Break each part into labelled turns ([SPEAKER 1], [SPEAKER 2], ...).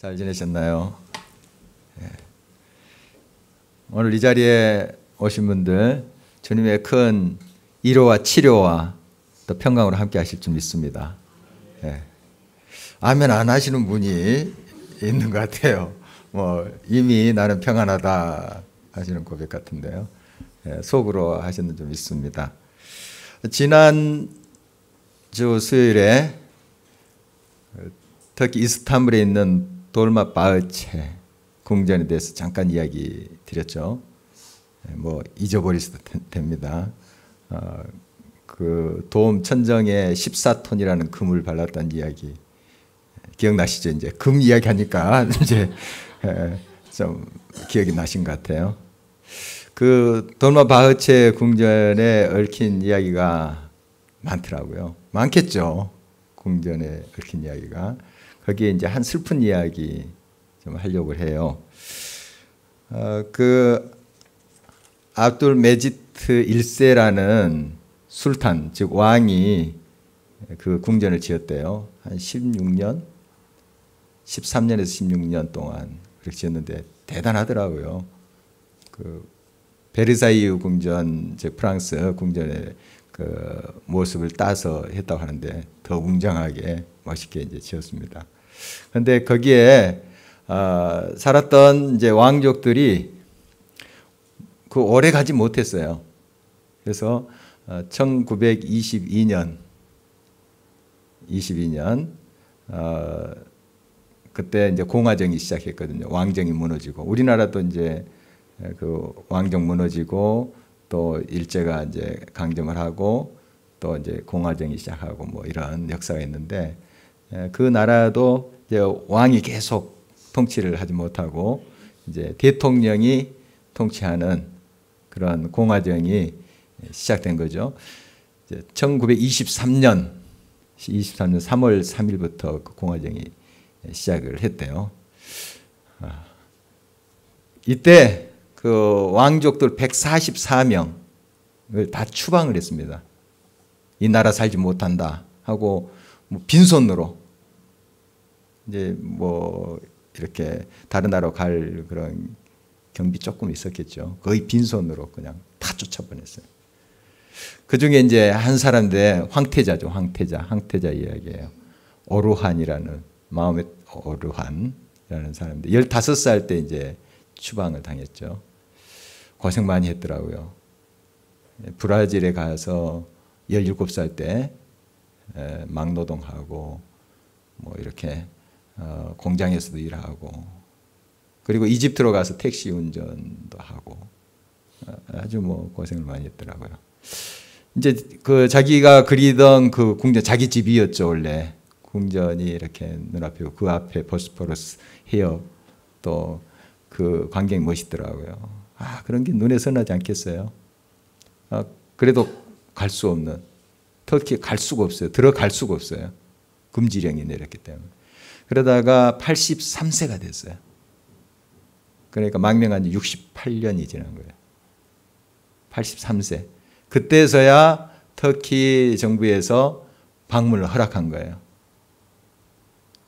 [SPEAKER 1] 잘 지내셨나요? 예. 오늘 이 자리에 오신 분들 주님의 큰 위로와 치료와 또 평강으로 함께 하실 줄 믿습니다. 예. 아멘 안 하시는 분이 있는 것 같아요. 이미 나는 평안하다 하시는 고백 같은데요. 예, 속으로 하시는 줄 믿습니다. 지난 주 수요일에 터키 이스탄불에 있는 돌마바흐체 궁전에 대해서 잠깐 이야기 드렸죠. 잊어버릴 수도 됩니다. 그 돔 천정에 14톤이라는 금을 발랐다는 이야기 기억나시죠? 이제 금 이야기 하니까 이제 좀 기억이 나신 것 같아요. 그 돌마바흐체 궁전에 얽힌 이야기가 많더라고요. 많겠죠. 궁전에 얽힌 이야기가. 거기에 이제 한 슬픈 이야기 좀 하려고 해요. 그 압둘 메지트 1세라는 술탄, 즉 왕이 그 궁전을 지었대요. 한 13년에서 16년 동안 그렇게 지었는데 대단하더라고요. 그 베르사유 궁전, 즉 프랑스 궁전의 그 모습을 따서 했다고 하는데 더 웅장하게 멋있게 이제 지었습니다. 그런데 거기에 살았던 이제 왕족들이 그 오래 가지 못했어요. 그래서 1922년 그때 이제 공화정이 시작했거든요. 왕정이 무너지고 우리나라도 이제 그 왕정 무너지고 또 일제가 이제 강점을 하고 또 이제 공화정이 시작하고 이런 역사가 있는데 그 나라도 이제 왕이 계속 통치를 하지 못하고 이제 대통령이 통치하는 그런 공화정이 시작된 거죠. 1923년 3월 3일부터 그 공화정이 시작을 했대요. 이때 그 왕족들 144명을 다 추방을 했습니다. 이 나라 살지 못한다 하고 빈손으로 이제 이렇게 다른 나라로 갈 그런 경비 조금 있었겠죠. 거의 빈손으로 그냥 다 쫓아보냈어요. 그 중에 이제 한 사람인데 황태자죠. 황태자 이야기예요. 오르한이라는 마음의 오르한이라는 사람인데 15살 때 이제 추방을 당했죠. 고생 많이 했더라고요. 브라질에 가서 17살 때 막노동하고 이렇게 공장에서도 일하고 그리고 이집트로 가서 택시 운전도 하고 아주 고생을 많이 했더라고요. 이제 그 자기가 그리던 그 궁전 자기 집이었죠. 원래 궁전이 이렇게 눈앞에 그 앞에 보스포러스 해협 또 그 광경이 멋있더라고요. 그런 게 눈에 선하지 않겠어요? 그래도 갈 수 없는 터키에 갈 수가 없어요. 들어갈 수가 없어요. 금지령이 내렸기 때문에. 그러다가 83세가 됐어요. 그러니까 망명한 지 68년이 지난 거예요. 83세. 그때서야 터키 정부에서 방문을 허락한 거예요.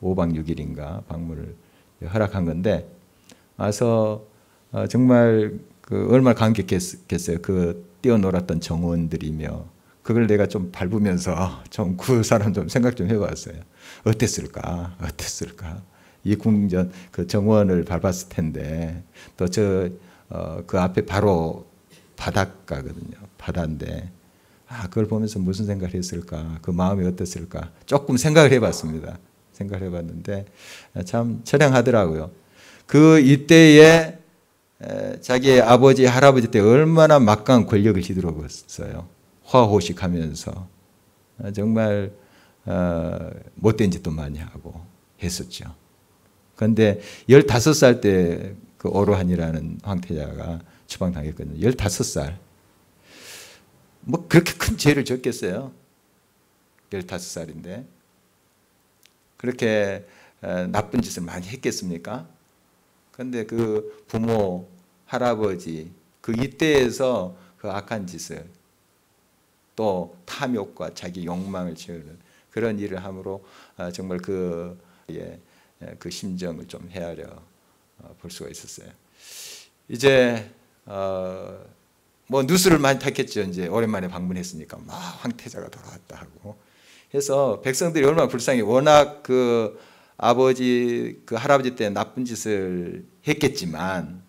[SPEAKER 1] 5박 6일인가 방문을 허락한 건데 와서 정말 얼마나 감격했겠어요. 그 뛰어놀았던 정원들이며 그걸 내가 좀 밟으면서 좀 그 사람 좀 생각 좀 해봤어요. 어땠을까? 이 궁전 그 정원을 밟았을 텐데 또 그 앞에 바로 바닷가거든요. 바다인데 그걸 보면서 무슨 생각을 했을까? 그 마음이 어땠을까? 조금 생각을 해봤습니다. 생각을 해봤는데 참 처량하더라고요. 그 이때에 자기 아버지 할아버지 때 얼마나 막강한 권력을 휘두르었어요. 화호식하면서 정말 못된 짓도 많이 하고 했었죠. 그런데 15살 때 그 오르한이라는 황태자가 추방당했거든요. 15살. 그렇게 큰 죄를 졌겠어요. 15살인데. 그렇게 나쁜 짓을 많이 했겠습니까? 그런데 그 부모, 할아버지, 그 이때에서 그 악한 짓을 또 탐욕과 자기 욕망을 채우는 그런 일을 함으로 정말 그 그 심정을 좀 헤아려 볼 수가 있었어요. 이제 뭐 뉴스를 많이 탔겠죠. 이제 오랜만에 방문했으니까 막 황태자가 돌아왔다 하고 해서 백성들이 얼마나 불쌍해. 워낙 그 아버지 그 할아버지 때 나쁜 짓을 했겠지만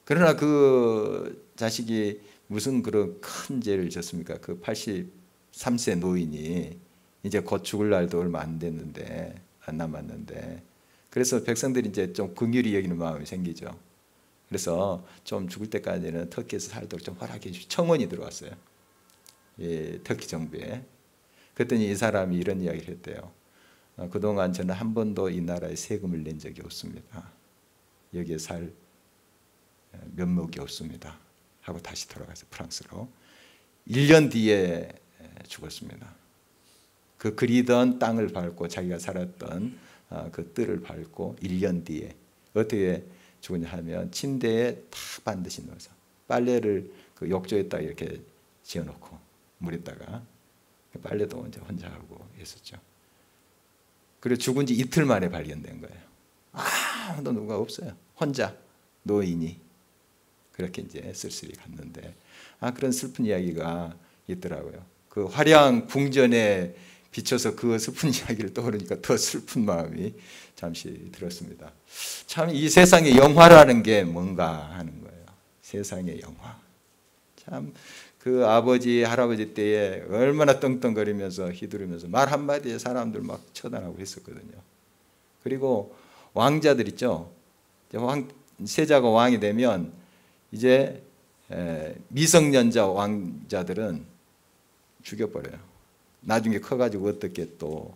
[SPEAKER 1] 그러나 그 자식이 무슨 그런 큰 죄를 졌습니까? 그 83세 노인이 이제 곧 죽을 날도 얼마 안 됐는데 안 남았는데 그래서 백성들이 이제 좀 긍휼히 여기는 마음이 생기죠. 그래서 좀 죽을 때까지는 터키에서 살도록 좀 허락해 주시. 청원이 들어왔어요. 예, 터키 정부에. 그랬더니 이 사람이 이런 이야기를 했대요. 그동안 저는 한 번도 이 나라에 세금을 낸 적이 없습니다. 여기에 살 면목이 없습니다. 하고 다시 돌아가서 프랑스로 1년 뒤에 죽었습니다. 그 그리던 땅을 밟고 자기가 살았던 그 뜰을 밟고 1년 뒤에 어떻게 죽었냐 하면 침대에 탁 반드시 넣어서 빨래를 그 욕조에다 이렇게 지어놓고 물에다가 빨래도 이제 혼자 하고 했었죠. 그리고 죽은 지 이틀 만에 발견된 거예요. 아무도 누가 없어요. 혼자 노인이 그렇게 이제 쓸쓸히 갔는데 그런 슬픈 이야기가 있더라고요. 그 화려한 궁전에 비춰서 그 슬픈 이야기를 떠오르니까 더 슬픈 마음이 잠시 들었습니다. 참 이 세상의 영화라는 게 뭔가 하는 거예요. 세상의 영화. 참 그 아버지 할아버지 때에 얼마나 떵떵거리면서 휘두르면서 말 한마디에 사람들 막 쳐다나고 했었거든요. 그리고 왕자들 있죠. 세자가 왕이 되면 이제 미성년자 왕자들은 죽여버려요. 나중에 커가지고 어떻게 또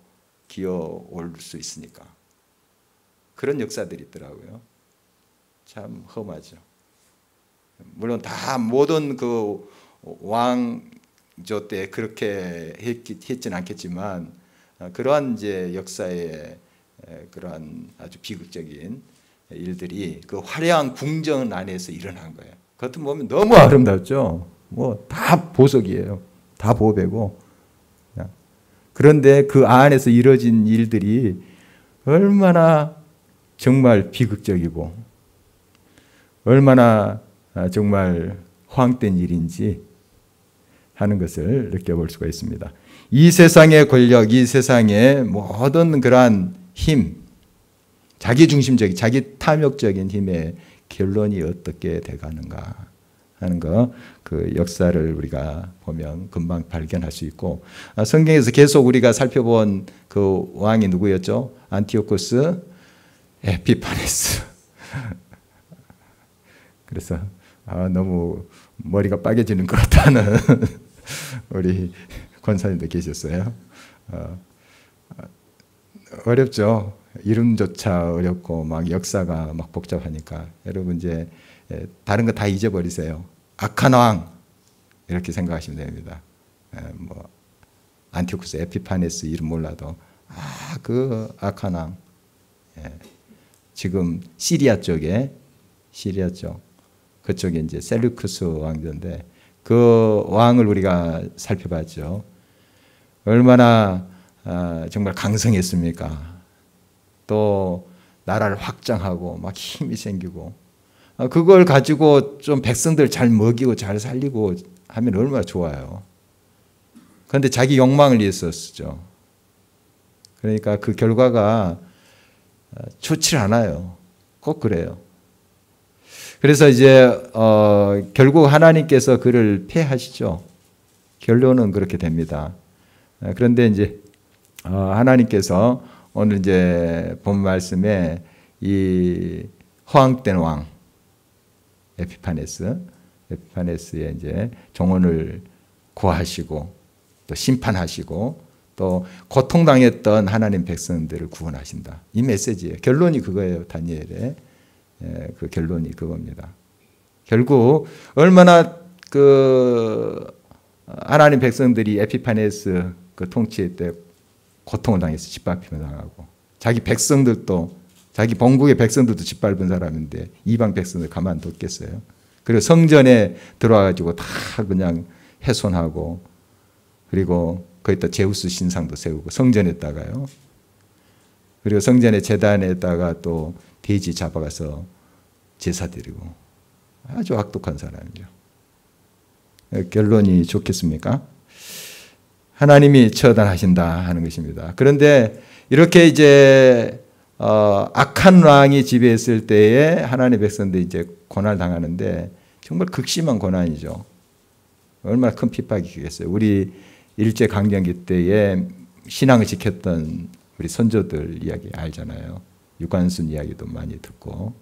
[SPEAKER 1] 기어올 수 있으니까. 그런 역사들이 있더라고요. 참 험하죠. 물론 다 모든 그 왕조 때 그렇게 했진 않겠지만 그러한 이제 역사의 그러한 아주 비극적인 일들이 그 화려한 궁전 안에서 일어난 거예요. 겉은 보면 너무 아름답죠. 뭐 다 보석이에요. 다 보배고. 그런데 그 안에서 이루어진 일들이 얼마나 정말 비극적이고 얼마나 정말 허황된 일인지 하는 것을 느껴볼 수가 있습니다. 이 세상의 권력, 이 세상의 모든 그러한 힘, 자기중심적인, 자기 탐욕적인 힘의 결론이 어떻게 돼가는가 하는 거, 그 역사를 우리가 보면 금방 발견할 수 있고, 성경에서 계속 우리가 살펴본 그 왕이 누구였죠? 안티오코스 에피파네스. 그래서 너무 머리가 빠개지는 것 같다는 우리 권사님도 계셨어요. 어렵죠. 이름조차 어렵고 막 역사가 막 복잡하니까 여러분 이제 다른 거 다 잊어버리세요. 악한 왕 이렇게 생각하시면 됩니다. 뭐 안티오코스 에피파네스 이름 몰라도 그 악한 왕. 지금 시리아 쪽 그쪽에 이제 셀루크스 왕조인데 그 왕을 우리가 살펴봤죠. 얼마나 정말 강성했습니까? 또 나라를 확장하고 막 힘이 생기고 그걸 가지고 좀 백성들 잘 먹이고 잘 살리고 하면 얼마나 좋아요. 그런데 자기 욕망을 위해서 쓰죠. 그러니까 그 결과가 좋지 않아요. 꼭 그래요. 그래서 이제 결국 하나님께서 그를 폐하시죠. 결론은 그렇게 됩니다. 그런데 이제 하나님께서 오늘 이제 본 말씀에 이 허황된 왕 에피파네스의 이제 정원을 구하시고 또 심판하시고 또 고통당했던 하나님 백성들을 구원하신다. 이 메시지예요. 결론이 그거예요. 다니엘의 그 결론이 그겁니다. 결국 얼마나 그 하나님 백성들이 에피파네스 그 통치 때 고통을 당해서 짓밟힘을 당하고 자기 백성들도 자기 본국의 백성들도 짓밟은 사람인데 이방 백성들 가만뒀겠어요. 그리고 성전에 들어와가지고 다 그냥 훼손하고 그리고 거기다 제우스 신상도 세우고 성전에다가요. 그리고 성전의 제단에다가 또 돼지 잡아가서 제사 드리고 아주 악독한 사람이죠. 결론이 좋겠습니까? 하나님이 처단하신다 하는 것입니다. 그런데 이렇게 이제 악한 왕이 지배했을 때에 하나님의 백성들이 이제 고난을 당하는데 정말 극심한 고난이죠. 얼마나 큰 핍박이겠어요. 우리 일제 강점기 때에 신앙을 지켰던 우리 선조들 이야기 알잖아요. 유관순 이야기도 많이 듣고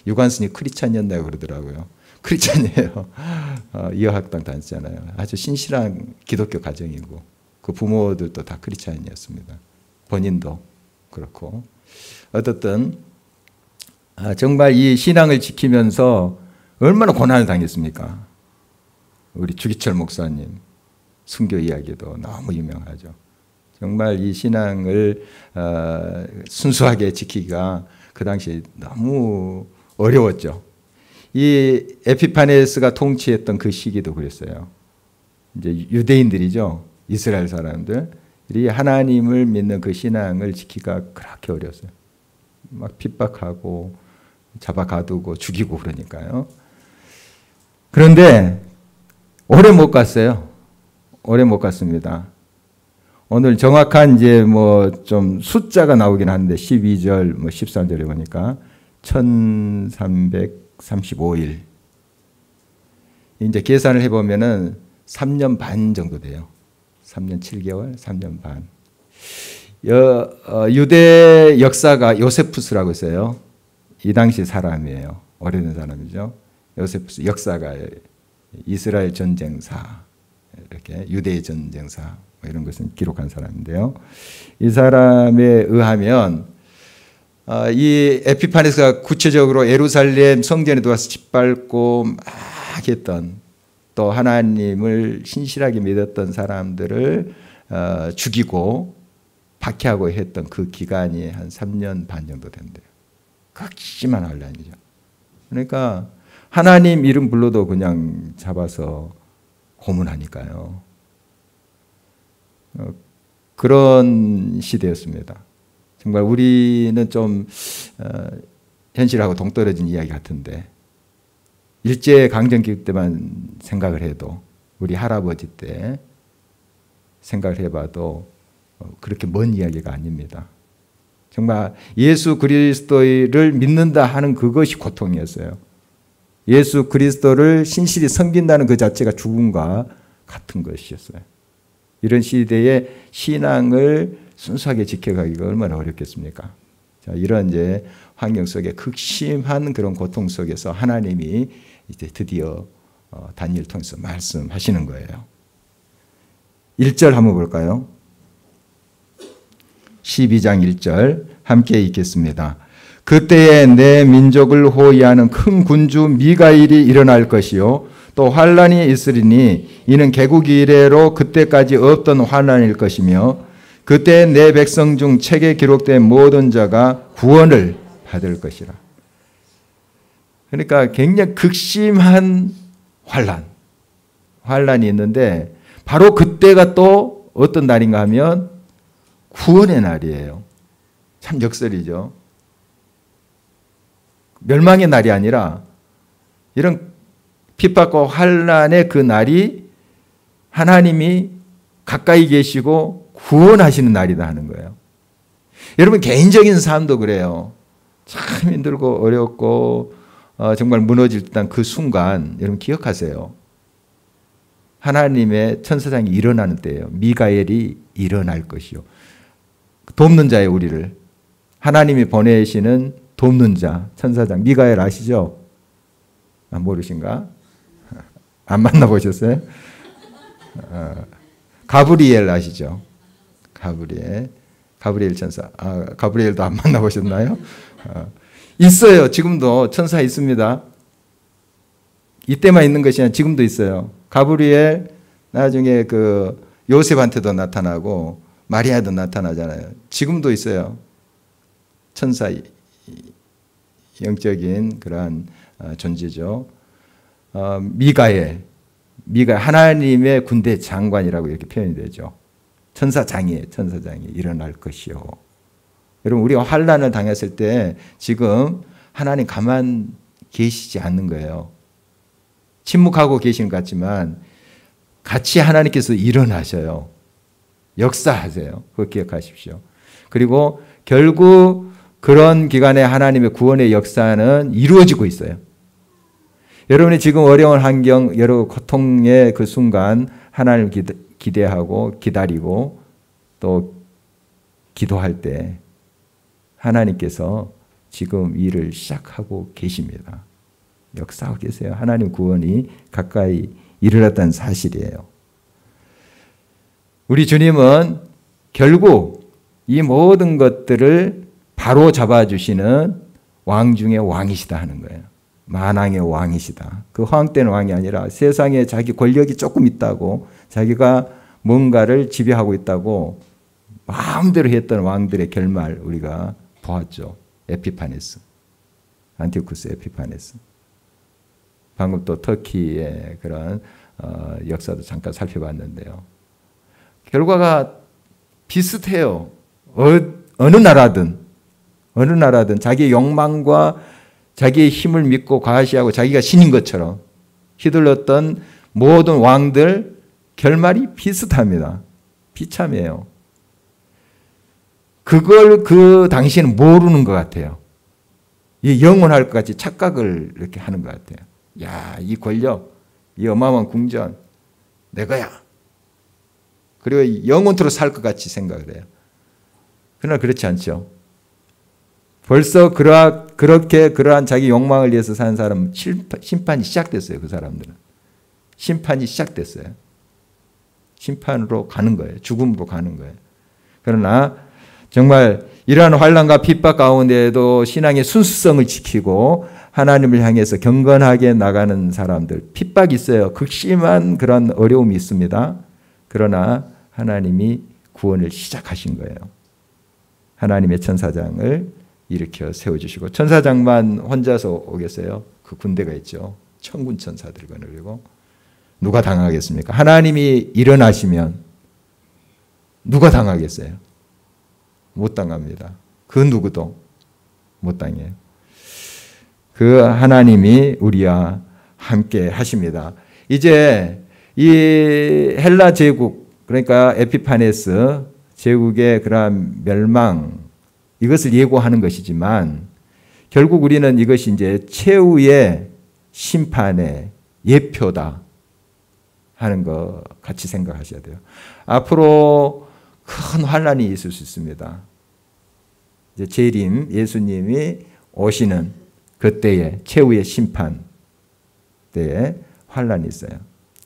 [SPEAKER 1] 유관순이 크리스찬이었다고 그러더라고요. 크리스찬이에요. 이어학당 다녔잖아요. 아주 신실한 기독교 가정이고 그 부모들도 다 크리스찬이었습니다. 본인도 그렇고 어떻든 정말 이 신앙을 지키면서 얼마나 고난을 당했습니까? 우리 주기철 목사님 순교 이야기도 너무 유명하죠. 정말 이 신앙을 순수하게 지키기가 그 당시에 너무 어려웠죠. 이 에피파네스가 통치했던 그 시기도 그랬어요. 이제 유대인들이죠. 이스라엘 사람들이 하나님을 믿는 그 신앙을 지키기가 그렇게 어려웠어요. 막 핍박하고 잡아 가두고 죽이고 그러니까요. 그런데 오래 못 갔어요. 오래 못 갔습니다. 오늘 정확한 이제 뭐 좀 숫자가 나오긴 하는데 12절 뭐 13절에 보니까 1335일. 이제 계산을 해 보면은 3년 반 정도 돼요. 3년 7개월, 3년 반. 유대 역사가 요세푸스라고 있어요. 이 당시 사람이에요. 오래된 사람이죠. 요세푸스 역사가 이스라엘 전쟁사, 이렇게 유대 전쟁사 이런 것은 기록한 사람인데요. 이 사람에 의하면 이 에피파네스가 구체적으로 예루살렘 성전에 들어와서 짓밟고 막 했던 또 하나님을 신실하게 믿었던 사람들을 죽이고 박해하고 했던 그 기간이 한 3년 반 정도 된대요. 극심한 환란이죠. 그러니까 하나님 이름 불러도 그냥 잡아서 고문하니까요. 그런 시대였습니다. 정말 우리는 좀 현실하고 동떨어진 이야기 같은데 일제 강점기 때만 생각을 해도 우리 할아버지 때 생각을 해봐도 그렇게 먼 이야기가 아닙니다. 정말 예수 그리스도를 믿는다 하는 그것이 고통이었어요. 예수 그리스도를 신실히 섬긴다는 그 자체가 죽음과 같은 것이었어요. 이런 시대에 신앙을 순수하게 지켜가기가 얼마나 어렵겠습니까? 자, 이런 이제 환경 속에 극심한 그런 고통 속에서 하나님이 이제 드디어 다니엘을 통해서 말씀하시는 거예요. 1절 한번 볼까요? 12장 1절 함께 읽겠습니다. 그때에 내 민족을 호위하는 큰 군주 미가일이 일어날 것이요 또 환란이 있으리니 이는 개국 이래로 그때까지 없던 환란일 것이며 그때 내 백성 중 책에 기록된 모든 자가 구원을 받을 것이라. 그러니까 굉장히 극심한 환란이 있는데 바로 그때가 또 어떤 날인가 하면 구원의 날이에요. 참 역설이죠. 멸망의 날이 아니라 이런 핍박과 환란의 그 날이 하나님이 가까이 계시고 구원하시는 날이다 하는 거예요. 여러분 개인적인 삶도 그래요. 참 힘들고 어렵고 정말 무너질 듯한 그 순간 여러분 기억하세요. 하나님의 천사장이 일어나는 때예요. 미가엘이 일어날 것이요. 돕는 자예요. 우리를. 하나님이 보내시는 돕는 자 천사장 미가엘 아시죠? 모르신가? 안 만나보셨어요? 가브리엘 아시죠? 가브리엘 천사. 가브리엘도 안 만나보셨나요? 있어요. 지금도 천사 있습니다. 이때만 있는 것이 아니라 지금도 있어요. 가브리엘 나중에 그 요셉한테도 나타나고 마리아도 나타나잖아요. 지금도 있어요. 천사 영적인 그러한 존재죠. 미가엘 하나님의 군대 장관이라고 이렇게 표현이 되죠. 천사장이 일어날 것이요. 여러분 우리가 환난을 당했을 때 지금 하나님 가만 계시지 않는 거예요. 침묵하고 계시는 것 같지만 같이 하나님께서 일어나셔요. 역사하세요. 그거 기억하십시오. 그리고 결국 그런 기간에 하나님의 구원의 역사는 이루어지고 있어요. 여러분이 지금 어려운 환경, 여러 고통의 그 순간 하나님을 기대하고 기다리고 또 기도할 때 하나님께서 지금 일을 시작하고 계십니다. 역사하고 계세요. 하나님 구원이 가까이 이르렀다는 사실이에요. 우리 주님은 결국 이 모든 것들을 바로 잡아주시는 왕 중의 왕이시다 하는 거예요. 만왕의 왕이시다. 그 허황된 왕이 아니라 세상에 자기 권력이 조금 있다고 자기가 뭔가를 지배하고 있다고 마음대로 했던 왕들의 결말 우리가 보았죠. 에피파네스, 안티오쿠스 에피파네스. 방금 또 터키의 그런 역사도 잠깐 살펴봤는데요. 결과가 비슷해요. 어느 나라든 자기의 욕망과 자기의 힘을 믿고 과시하고 자기가 신인 것처럼 휘둘렀던 모든 왕들 결말이 비슷합니다. 비참해요. 그걸 그 당시에는 모르는 것 같아요. 이 영원할 것 같이 착각을 이렇게 하는 것 같아요. 야, 이 권력, 이 어마어마한 궁전, 내 거야. 그리고 영원토록 살 것 같이 생각을 해요. 그러나 그렇지 않죠. 벌써 그러한 자기 욕망을 위해서 사는 사람은 심판이 시작됐어요. 그 사람들은. 심판이 시작됐어요. 심판으로 가는 거예요. 죽음으로 가는 거예요. 그러나 정말 이러한 환난과 핍박 가운데에도 신앙의 순수성을 지키고 하나님을 향해서 경건하게 나가는 사람들, 핍박이 있어요. 극심한 그런 어려움이 있습니다. 그러나 하나님이 구원을 시작하신 거예요. 하나님의 천사장을 일으켜 세워주시고, 천사장만 혼자서 오겠어요? 그 군대가 있죠. 천군 천사들 거느리고. 누가 당하겠습니까? 하나님이 일어나시면 누가 당하겠어요? 못 당합니다. 그 누구도 못 당해요. 그 하나님이 우리와 함께 하십니다. 이제 이 헬라 제국, 그러니까 에피파네스 제국의 그러한 멸망, 이것을 예고하는 것이지만 결국 우리는 이것이 이제 최후의 심판의 예표다 하는 것 같이 생각하셔야 돼요. 앞으로 큰 환난이 있을 수 있습니다. 이제 재림, 예수님이 오시는 그때의 최후의 심판 때에 환난이 있어요.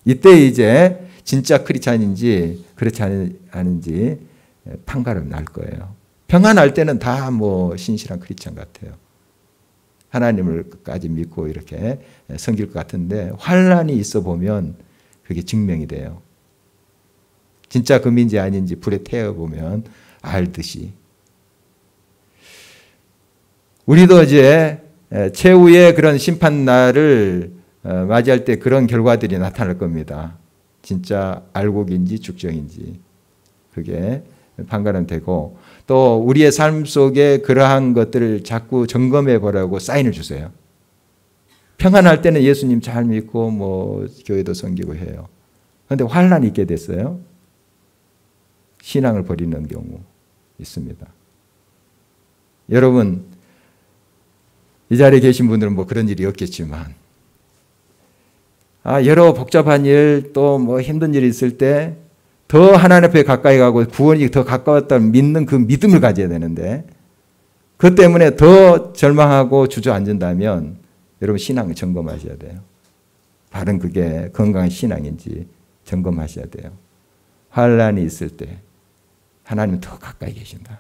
[SPEAKER 1] 이때 이제 진짜 크리스찬인지 그렇지 않은지 판가름 날 거예요. 평안할 때는 다 뭐 신실한 크리스찬 같아요. 하나님을까지 믿고 이렇게 섬길 것 같은데 환난이 있어 보면 그게 증명이 돼요. 진짜 금인지 아닌지 불에 태워보면 알듯이. 우리도 이제 최후의 그런 심판날을 맞이할 때 그런 결과들이 나타날 겁니다. 진짜 알곡인지 죽정인지 그게 판가름되고, 또 우리의 삶 속에 그러한 것들을 자꾸 점검해 보라고 사인을 주세요. 평안할 때는 예수님 잘 믿고 뭐 교회도 섬기고 해요. 그런데 환난이 있게 됐어요. 신앙을 버리는 경우 있습니다. 여러분, 이 자리에 계신 분들은 뭐 그런 일이 없겠지만, 여러 복잡한 일, 또 뭐 힘든 일이 있을 때 더 하나님 앞에 가까이 가고 구원이 더 가까웠다는 믿는 그 믿음을 가져야 되는데, 그 때문에 더 절망하고 주저앉는다면 여러분 신앙을 점검하셔야 돼요. 바른 그게 건강한 신앙인지 점검하셔야 돼요. 환난이 있을 때 하나님은 더 가까이 계신다.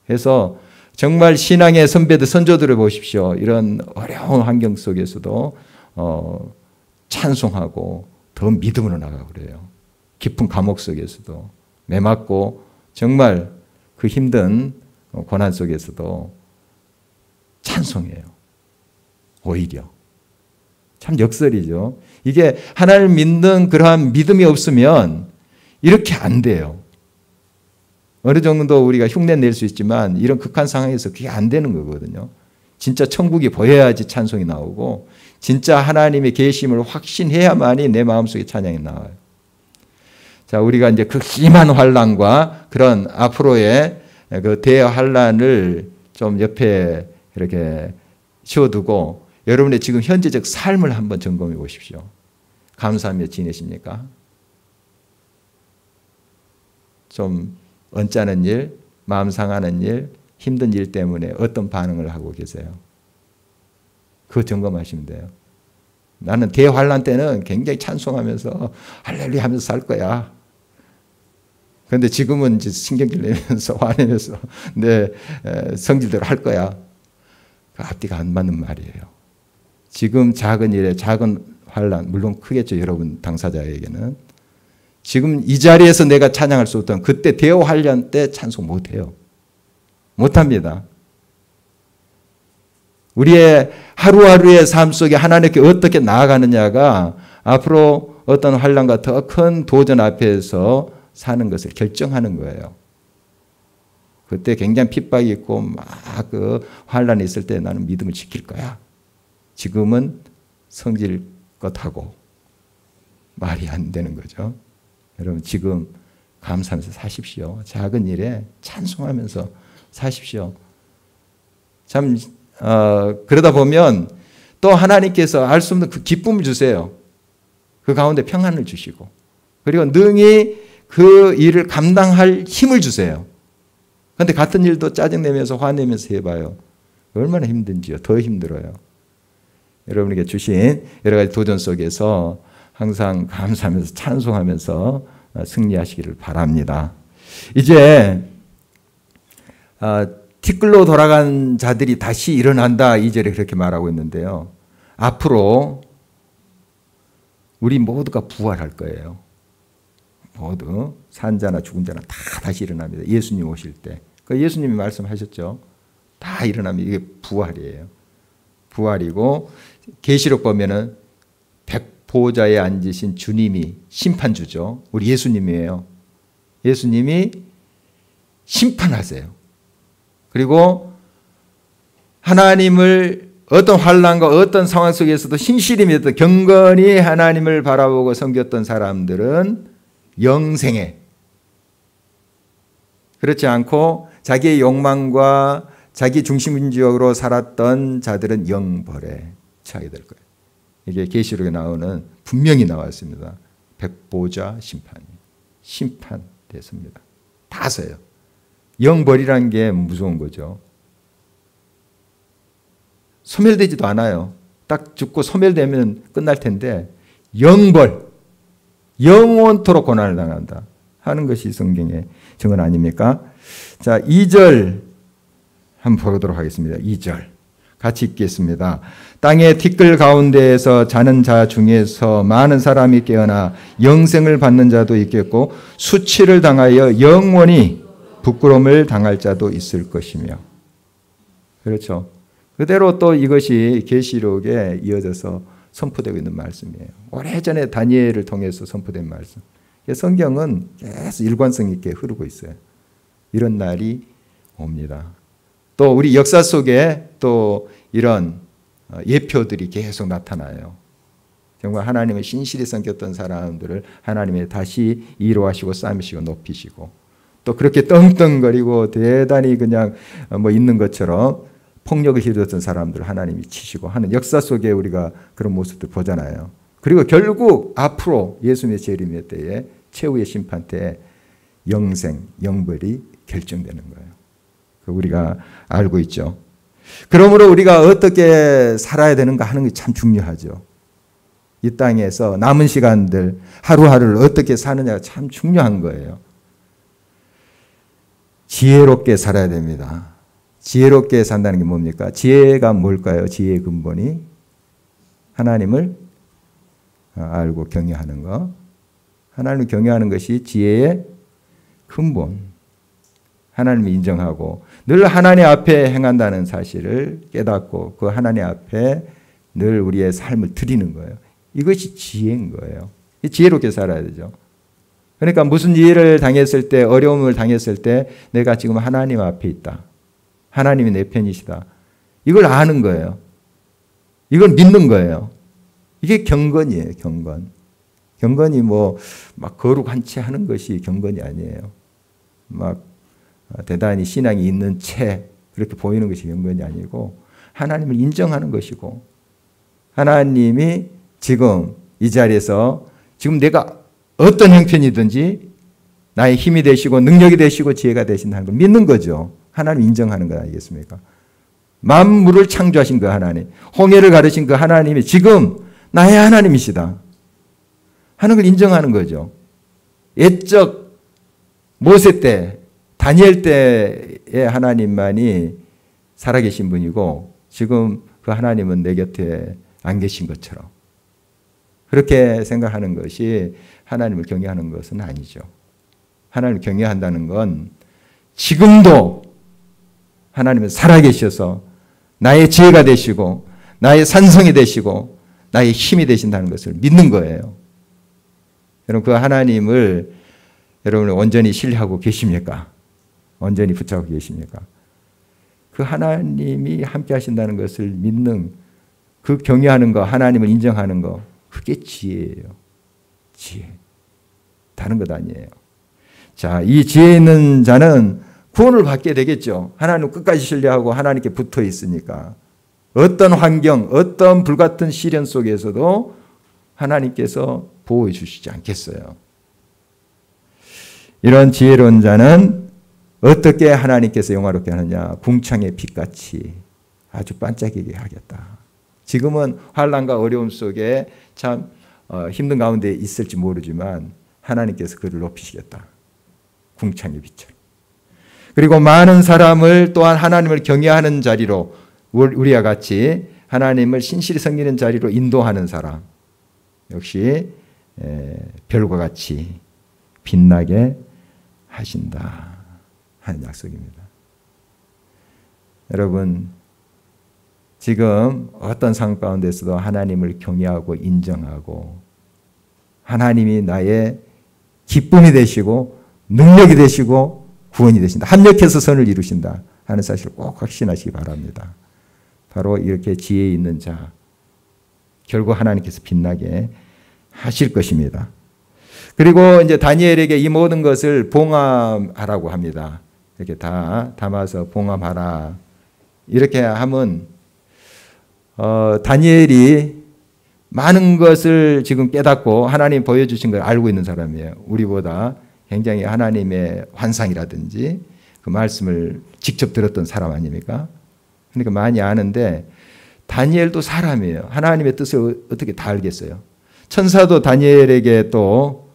[SPEAKER 1] 그래서 정말 신앙의 선배들, 선조들을 보십시오. 이런 어려운 환경 속에서도 찬송하고 더 믿음으로 나가고 그래요. 깊은 감옥 속에서도 매맞고 정말 그 힘든 고난 속에서도 찬송해요. 오히려. 참 역설이죠. 이게 하나님을 믿는 그러한 믿음이 없으면 이렇게 안 돼요. 어느 정도 우리가 흉내 낼 수 있지만 이런 극한 상황에서 그게 안 되는 거거든요. 진짜 천국이 보여야지 찬송이 나오고 진짜 하나님의 계심을 확신해야만이 내 마음속에 찬양이 나와요. 자, 우리가 이제 그 심한 환난과 그런 앞으로의 그 대환난을 좀 옆에 이렇게 치워두고 여러분의 지금 현재적 삶을 한번 점검해 보십시오. 감사하며 지내십니까? 좀 언짢은 일, 마음 상하는 일, 힘든 일 때문에 어떤 반응을 하고 계세요? 그거 점검하시면 돼요. 나는 대환난 때는 굉장히 찬송하면서 할렐루야 하면서 살 거야. 그런데 지금은 이제 신경질 내면서 화내면서 내 성질대로 할 거야. 그 앞뒤가 안 맞는 말이에요. 지금 작은 일에 작은 환난, 물론 크겠죠, 여러분 당사자에게는. 지금 이 자리에서 내가 찬양할 수 없던 그때 대환난 때 찬송 못해요. 못합니다. 우리의 하루하루의 삶 속에 하나님께 어떻게 나아가느냐가 앞으로 어떤 환난과 더 큰 도전 앞에서 사는 것을 결정하는 거예요. 그때 굉장히 핍박이 있고 막 그 환난이 있을 때 나는 믿음을 지킬 거야. 지금은 성질껏 하고 말이 안 되는 거죠. 여러분 지금 감사하면서 사십시오. 작은 일에 찬송하면서 사십시오. 참 그러다 보면 또 하나님께서 알 수 없는 그 기쁨을 주세요. 그 가운데 평안을 주시고 그리고 능히 그 일을 감당할 힘을 주세요. 그런데 같은 일도 짜증내면서 화내면서 해봐요. 얼마나 힘든지요. 더 힘들어요. 여러분에게 주신 여러 가지 도전 속에서 항상 감사하면서 찬송하면서 승리하시기를 바랍니다. 이제 티끌로 돌아간 자들이 다시 일어난다 2절에 그렇게 말하고 있는데요. 앞으로 우리 모두가 부활할 거예요. 모두 산자나 죽은 자나 다 다시 일어납니다. 예수님 오실 때. 그 예수님이 말씀하셨죠. 다 일어나면 이게 부활이에요. 부활이고 계시록 보면은 백보좌에 앉으신 주님이 심판주죠. 우리 예수님이에요. 예수님이 심판하세요. 그리고 하나님을 어떤 환난과 어떤 상황 속에서도 신실히 믿었던 경건히 하나님을 바라보고 섬겼던 사람들은 영생에 그렇지 않고 자기의 욕망과 자기 중심주의적으로 살았던 자들은 영벌에 처하게 될 거예요. 이게 계시록에 나오는 분명히 나왔습니다. 백보좌 심판이 심판됐습니다. 다서요. 영벌이란 게 무서운 거죠. 소멸되지도 않아요. 딱 죽고 소멸되면 끝날 텐데 영벌, 영원토록 고난을 당한다 하는 것이 성경의 증언 아닙니까? 자, 2절 한번 보도록 하겠습니다. 2절 같이 읽겠습니다. 땅의 티끌 가운데에서 자는 자 중에서 많은 사람이 깨어나 영생을 받는 자도 있겠고 수치를 당하여 영원히 부끄러움을 당할 자도 있을 것이며. 그렇죠. 그대로 또 이것이 계시록에 이어져서 선포되고 있는 말씀이에요. 오래전에 다니엘을 통해서 선포된 말씀. 성경은 계속 일관성 있게 흐르고 있어요. 이런 날이 옵니다. 또 우리 역사 속에 또 이런 예표들이 계속 나타나요. 정말 하나님을 신실히 섬겼던 사람들을 하나님이 다시 이로하시고 쌓으시고 높이시고 또 그렇게 떵떵거리고 대단히 그냥 뭐 있는 것처럼 폭력을 휘두르던 사람들을 하나님이 치시고 하는 역사 속에 우리가 그런 모습들 보잖아요. 그리고 결국 앞으로 예수님의 재림의 때에 최후의 심판 때에 영생, 영벌이 결정되는 거예요. 우리가 알고 있죠. 그러므로 우리가 어떻게 살아야 되는가 하는 게 참 중요하죠. 이 땅에서 남은 시간들 하루하루를 어떻게 사느냐가 참 중요한 거예요. 지혜롭게 살아야 됩니다. 지혜롭게 산다는 게 뭡니까? 지혜가 뭘까요? 지혜의 근본이 하나님을 알고 경외하는 것. 하나님을 경외하는 것이 지혜의 근본. 하나님을 인정하고 늘 하나님 앞에 행한다는 사실을 깨닫고 그 하나님 앞에 늘 우리의 삶을 드리는 거예요. 이것이 지혜인 거예요. 지혜롭게 살아야 되죠. 그러니까 무슨 일을 당했을 때, 어려움을 당했을 때 내가 지금 하나님 앞에 있다. 하나님이 내 편이시다. 이걸 아는 거예요. 이걸 믿는 거예요. 이게 경건이에요. 경건. 경건이 막 거룩한 채 하는 것이 경건이 아니에요. 막 대단히 신앙이 있는 채 그렇게 보이는 것이 경건이 아니고 하나님을 인정하는 것이고 하나님이 지금 이 자리에서 지금 내가 어떤 형편이든지 나의 힘이 되시고 능력이 되시고 지혜가 되신다는 걸 믿는 거죠. 하나님 인정하는 거 아니겠습니까? 만물을 창조하신 그 하나님, 홍해를 가르신 그 하나님이 지금 나의 하나님이시다 하는 걸 인정하는 거죠. 옛적 모세 때, 다니엘 때의 하나님만이 살아계신 분이고 지금 그 하나님은 내 곁에 안 계신 것처럼 그렇게 생각하는 것이 하나님을 경외하는 것은 아니죠. 하나님을 경외한다는 건 지금도 하나님은 살아계셔서 나의 지혜가 되시고 나의 산성이 되시고 나의 힘이 되신다는 것을 믿는 거예요. 여러분 그 하나님을 여러분 온전히 신뢰하고 계십니까? 온전히 붙잡고 계십니까? 그 하나님이 함께 하신다는 것을 믿는 그 경외하는 거, 하나님을 인정하는 거, 그게 지혜예요. 지혜. 다른 것 아니에요. 자, 이 지혜 있는 자는 구원을 받게 되겠죠. 하나님 끝까지 신뢰하고 하나님께 붙어 있으니까. 어떤 환경, 어떤 불같은 시련 속에서도 하나님께서 보호해 주시지 않겠어요. 이런 지혜로운 자는 어떻게 하나님께서 영화롭게 하느냐. 궁창의 빛같이 아주 반짝이게 하겠다. 지금은 환난과 어려움 속에 참 힘든 가운데 있을지 모르지만 하나님께서 그를 높이시겠다. 궁창의 빛처럼. 그리고 많은 사람을 또한 하나님을 경외하는 자리로 우리와 같이 하나님을 신실히 섬기는 자리로 인도하는 사람 역시 별과 같이 빛나게 하신다 하는 약속입니다. 여러분 지금 어떤 상황 가운데서도 하나님을 경외하고 인정하고 하나님이 나의 기쁨이 되시고 능력이 되시고 구원이 되신다. 합력해서 선을 이루신다 하는 사실을 꼭 확신하시기 바랍니다. 바로 이렇게 지혜 있는 자 결국 하나님께서 빛나게 하실 것입니다. 그리고 이제 다니엘에게 이 모든 것을 봉합하라고 합니다. 이렇게 다 담아서 봉합하라. 이렇게 하면 다니엘이 많은 것을 지금 깨닫고 하나님 보여주신 걸 알고 있는 사람이에요. 우리보다 굉장히 하나님의 환상이라든지 그 말씀을 직접 들었던 사람 아닙니까? 그러니까 많이 아는데 다니엘도 사람이에요. 하나님의 뜻을 어떻게 다 알겠어요? 천사도 다니엘에게 또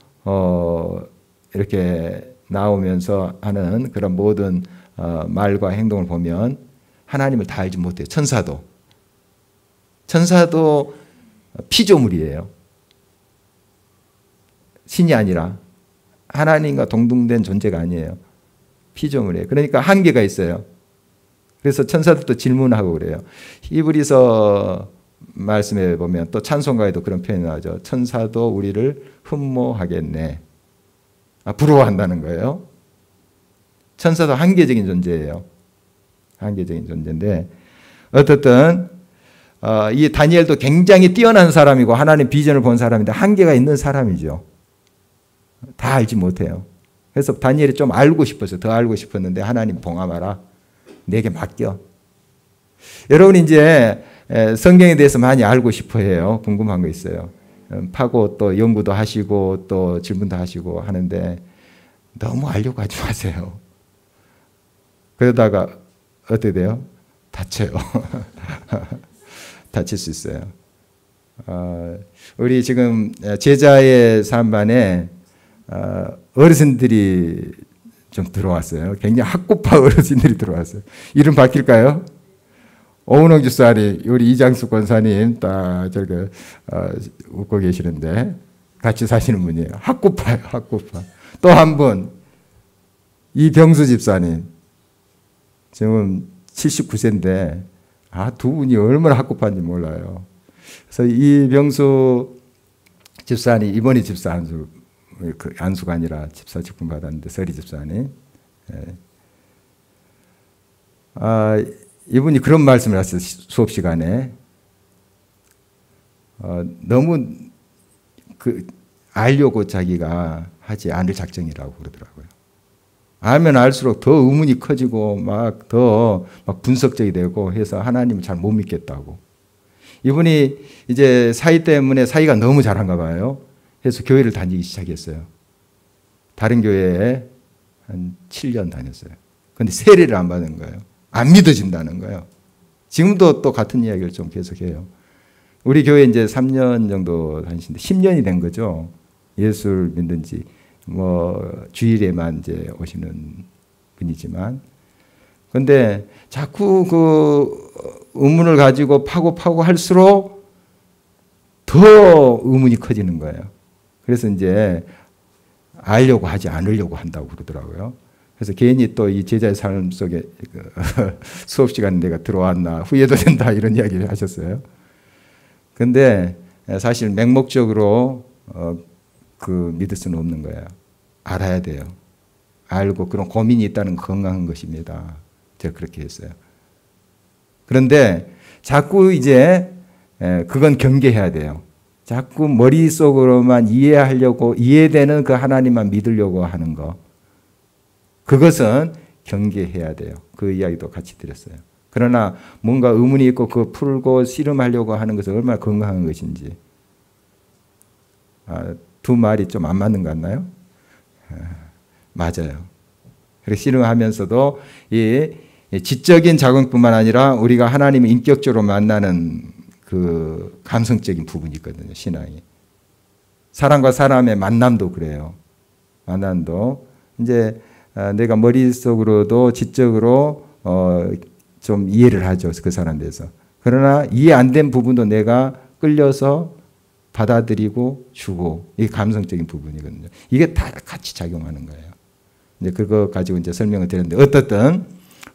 [SPEAKER 1] 이렇게 나오면서 하는 그런 모든 말과 행동을 보면 하나님을 다 알지 못해요. 천사도 피조물이에요. 신이 아니라 하나님과 동등된 존재가 아니에요. 피조물이에요. 그러니까 한계가 있어요. 그래서 천사들도 질문하고 그래요. 히브리서 말씀에 보면 또 찬송가에도 그런 표현이 나오죠. 천사도 우리를 흠모하겠네. 부러워한다는 거예요. 천사도 한계적인 존재예요. 한계적인 존재인데 어떻든 이 다니엘도 굉장히 뛰어난 사람이고 하나님 비전을 본 사람인데 한계가 있는 사람이죠. 다 알지 못해요. 그래서 다니엘이 좀 알고 싶었어요. 더 알고 싶었는데 하나님 봉합하라. 내게 맡겨. 여러분 이제 성경에 대해서 많이 알고 싶어 해요. 궁금한 거 있어요. 파고 또 연구도 하시고 또 질문도 하시고 하는데 너무 알려고 하지 마세요. 그러다가 어떻게 돼요? 다쳐요. 다칠 수 있어요. 우리 지금 제자의 삶반에 어르신들이 좀 들어왔어요. 굉장히 학구파 어르신들이 들어왔어요. 이름 바뀔까요? 오은홍 집사님, 우리 이장수 권사님 딱 저렇게 웃고 계시는데 같이 사시는 분이에요. 학구파예요. 학구파. 또 한 분 이병수 집사님 지금 79세인데 두 분이 얼마나 학구파인지 몰라요. 그래서 이병수 집사님, 이번희 집사님을 그 안수가 아니라 집사 직분 받았는데 서리 집사님. 이분이 그런 말씀을 하셨어요. 수업 시간에 너무 알려고 자기가 하지 않을 작정이라고 그러더라고요. 알면 알수록 더 의문이 커지고 더 분석적이 되고 해서 하나님을 잘 못 믿겠다고. 이분이 이제 사위 때문에 사위가 너무 잘한가 봐요. 해서 교회를 다니기 시작했어요. 다른 교회에 한 7년 다녔어요. 근데 세례를 안 받은 거예요. 안 믿어진다는 거예요. 지금도 또 같은 이야기를 좀 계속해요. 우리 교회 이제 3년 정도 다니시는데 10년이 된 거죠. 예수를 믿는 지 주일에만 이제 오시는 분이지만. 근데 자꾸 그 의문을 가지고 파고 할수록 더 의문이 커지는 거예요. 그래서 이제 알려고 하지 않으려고 한다고 그러더라고요. 그래서 괜히 또 이 제자의 삶 속에 수업 시간에 내가 들어왔나 후회도 된다 이런 이야기를 하셨어요. 근데 사실 맹목적으로 믿을 수는 없는 거예요. 알아야 돼요. 알고 그런 고민이 있다는 건강한 것입니다. 제가 그렇게 했어요. 그런데 자꾸 이제 그건 경계해야 돼요. 자꾸 머릿속으로만 이해하려고 이해되는 그 하나님만 믿으려고 하는 거. 그것은 경계해야 돼요. 그 이야기도 같이 드렸어요. 그러나 뭔가 의문이 있고 그 풀고 씨름하려고 하는 것은 얼마나 건강한 것인지. 두 말이 좀 안 맞는 것 같나요? 맞아요. 그래서 씨름하면서도 이 지적인 작용뿐만 아니라 우리가 하나님을 인격적으로 만나는 그 감성적인 부분이 있거든요. 신앙이. 사람과 사람의 만남도 그래요. 만남도 이제 내가 머릿속으로도 지적으로 좀 이해를 하죠. 그 사람에 대해서. 그러나 이해 안 된 부분도 내가 끌려서 받아들이고 주고 이게 감성적인 부분이거든요. 이게 다 같이 작용하는 거예요. 이제 그거 가지고 이제 설명을 드렸는데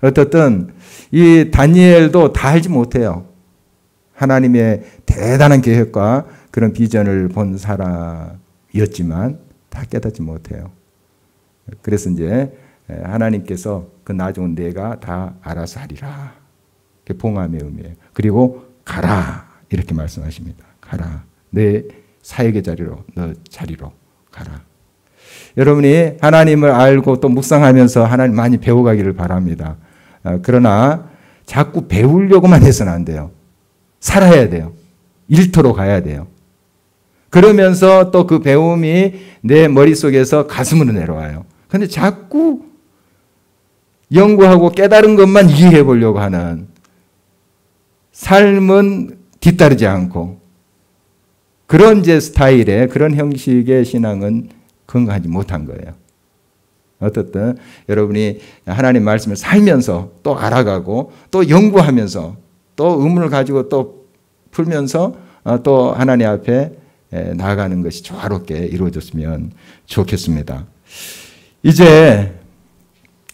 [SPEAKER 1] 어떻든 이 다니엘도 다 알지 못해요. 하나님의 대단한 계획과 그런 비전을 본 사람이었지만 다 깨닫지 못해요. 그래서 이제 하나님께서 그 나중은 내가 다 알아서 하리라. 그게 봉함의 의미예요. 그리고 가라 이렇게 말씀하십니다. 가라. 내 사역의 자리로 너 자리로 가라. 여러분이 하나님을 알고 또 묵상하면서 하나님 많이 배워가기를 바랍니다. 그러나 자꾸 배우려고만 해서는 안 돼요. 살아야 돼요. 일터로 가야 돼요. 그러면서 또 그 배움이 내 머릿속에서 가슴으로 내려와요. 그런데 자꾸 연구하고 깨달은 것만 이해해 보려고 하는 삶은 뒤따르지 않고 그런 이제 스타일의 그런 형식의 신앙은 건강하지 못한 거예요. 어떻든 여러분이 하나님 말씀을 살면서 또 알아가고 또 연구하면서 또 의문을 가지고 또 풀면서 또 하나님 앞에 나아가는 것이 조화롭게 이루어졌으면 좋겠습니다. 이제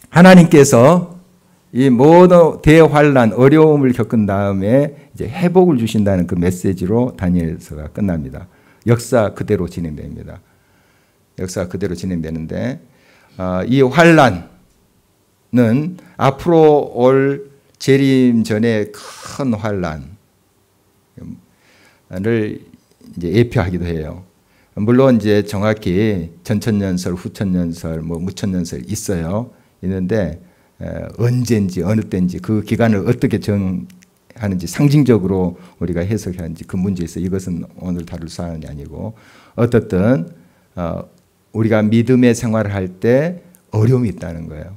[SPEAKER 1] 하나님께서 이 모든 대환란, 어려움을 겪은 다음에 이제 회복을 주신다는 그 메시지로 다니엘서가 끝납니다. 역사 그대로 진행됩니다. 역사 그대로 진행되는데 이 환란은 앞으로 올 재림 전에 큰 환란을 이제 예표하기도 해요. 물론 이제 정확히 전천년설, 후천년설, 무천년설 있는데 언제인지 어느 때인지 그 기간을 어떻게 정하는지 상징적으로 우리가 해석하는지 그 문제에 있어 이것은 오늘 다룰 사안이 아니고 어떻든 우리가 믿음의 생활을 할 때 어려움이 있다는 거예요.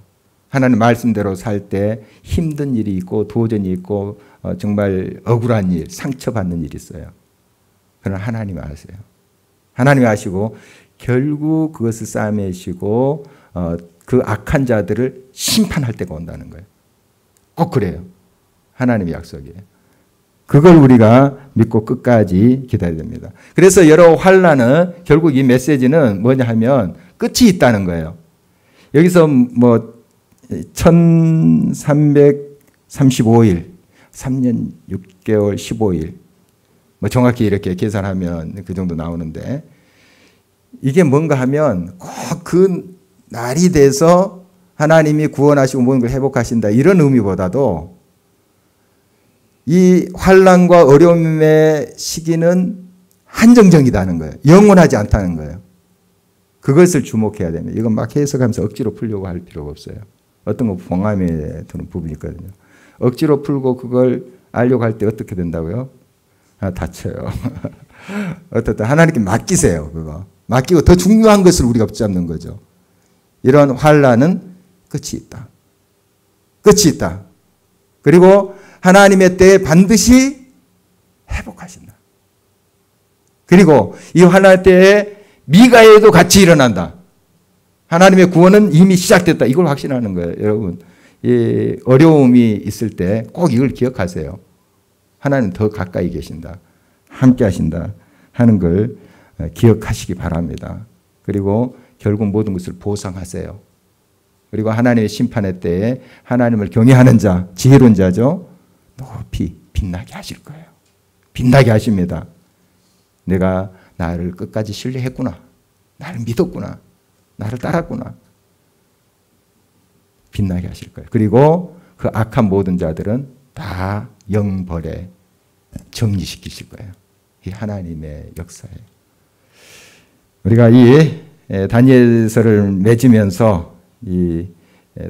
[SPEAKER 1] 하나님 말씀대로 살 때 힘든 일이 있고 도전이 있고 정말 억울한 일, 상처받는 일이 있어요. 그러나 하나님 아세요. 하나님이 아시고 결국 그것을 싸매시고 그 악한 자들을 심판할 때가 온다는 거예요. 꼭 그래요. 하나님의 약속이에요. 그걸 우리가 믿고 끝까지 기다려야 됩니다. 그래서 여러 환난은 결국 이 메시지는 뭐냐 하면 끝이 있다는 거예요. 여기서 1335일, 3년 6개월 15일 정확히 이렇게 계산하면 그 정도 나오는데 이게 뭔가 하면 꼭 그 날이 돼서 하나님이 구원하시고 모든 걸 회복하신다 이런 의미보다도 이 환난과 어려움의 시기는 한정적이다는 거예요. 영원하지 않다는 거예요. 그것을 주목해야 됩니다. 이건 막 해석하면서 억지로 풀려고 할 필요가 없어요. 어떤 거 봉함에 드는 부분이 있거든요. 억지로 풀고 그걸 알려고 할 때 어떻게 된다고요? 다쳐요. 어떻든 하나님께 맡기세요. 그거 맡기고 더 중요한 것을 우리가 붙잡는 거죠. 이런 환난은 끝이 있다. 끝이 있다. 그리고 하나님의 때에 반드시 회복하신다. 그리고 이 환난 때에 미가에도 같이 일어난다. 하나님의 구원은 이미 시작됐다. 이걸 확신하는 거예요. 여러분, 이 어려움이 있을 때 꼭 이걸 기억하세요. 하나님 더 가까이 계신다. 함께 하신다 하는 걸 기억하시기 바랍니다. 그리고 결국 모든 것을 보상하세요. 그리고 하나님의 심판의 때에 하나님을 경외하는 자, 지혜로운 자죠. 높이 빛나게 하실 거예요. 빛나게 하십니다. 내가 나를 끝까지 신뢰했구나. 나를 믿었구나. 나를 따랐구나. 빛나게 하실 거예요. 그리고 그 악한 모든 자들은 다 영벌에 정리시키실 거예요. 이 하나님의 역사예요. 우리가 이 다니엘서를 맺으면서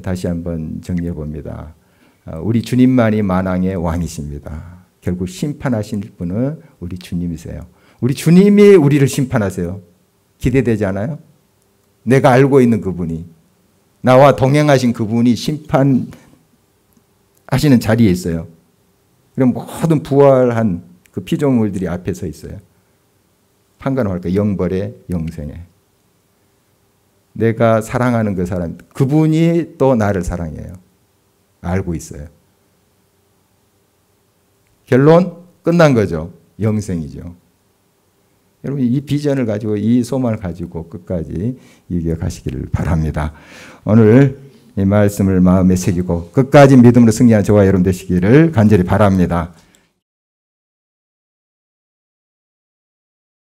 [SPEAKER 1] 다시 한번 정리해 봅니다. 우리 주님만이 만왕의 왕이십니다. 결국 심판하실 분은 우리 주님이세요. 우리 주님이 우리를 심판하세요. 기대되지 않아요? 내가 알고 있는 그분이, 나와 동행하신 그분이 심판하시는 자리에 있어요. 그럼 모든 부활한 그 피조물들이 앞에 서 있어요. 판가는 할까? 영벌의 영생에. 내가 사랑하는 그 사람, 그분이 또 나를 사랑해요. 알고 있어요. 결론 끝난 거죠. 영생이죠. 여러분 이 비전을 가지고 이 소망을 가지고 끝까지 이겨가시기를 바랍니다. 오늘 이 말씀을 마음에 새기고 끝까지 믿음으로 승리한 저와 여러분 되시기를 간절히 바랍니다.